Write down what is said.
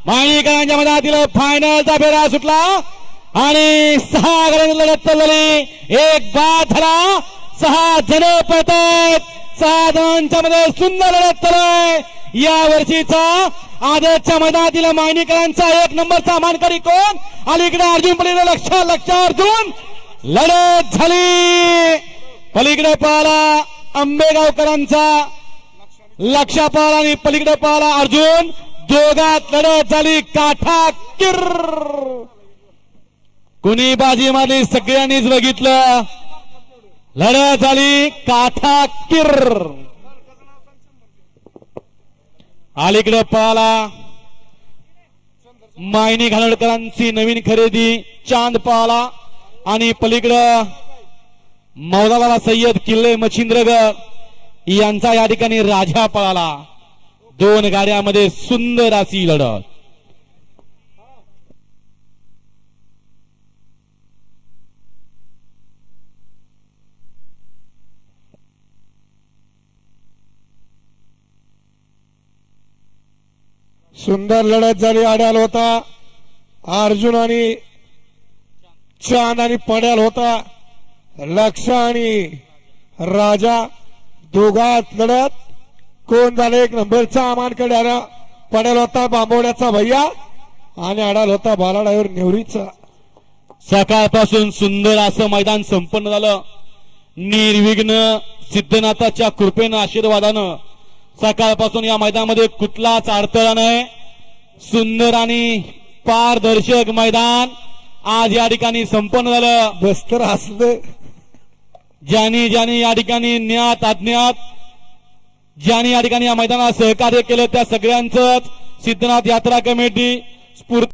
माणिकरांच्या मैदानातील फायनलचा फेरा सुटला आणि 6 गटांची लढत चालली। एक बाद झाला, 6 जण पळतायत, 6 जणांच्या मध्ये सुंदर लढत चालू आहे। या वर्षीचा आदर्शच्या मैदानातील माणिकरांचा 1 नंबरचा मानकरी कोण? अलीकडे अर्जुन, पलीकडे लक्ष अर्जुन, लढत झाली। पलीकडे पाहला आंबेगावकरांचा लक्ष पाहला आणि पलीकडे पाहला अर्जुन, दोघात लढत झाली काठाकीर। कुणी बाजी मारली सगळ्यांनीच बघितलं, लढत झाली काठाकीर। अलीकडे पाहला मायनी घालडकरांची नवीन खरेदी चांद पाहला आणि पलीकडं मौलाना सय्यद किल्ले मच्छिंद्रगड यांचा या ठिकाणी राजा पळाला। 2 गाड्यामध्ये सुंदर अशी लढत। सुंदर लढत झाली। आड्याल होता अर्जुन आणि चांद आणि पड्याल होता लक्ष आणि राजा, दोघात लढत कोण झालं 1 नंबरचा मानकरी आला। पड्याल होता बांबवड्याचा भैया आणि आडाल होता बाला ड्रायव्हर नेवरीचा। सकाळपासून सुंदर असं मैदान संपन्न झालं। निर्विघ्न सिद्धनाथाच्या कृपेनं आशीर्वादानं सकाळपासून या मैदानामध्ये कुठलाच अडथळा नाही। सुंदर आणि पारदर्शक मैदान आज या ठिकाणी संपन्न झालं। बस्तर असलं ज्यांनी या ठिकाणी ज्ञात अज्ञात ज्यांनी या ठिकाणी या मैदानात सहकार्य केलं त्या सगळ्यांचंच सिद्धनाथ यात्रा कमिटी स्फूर्ती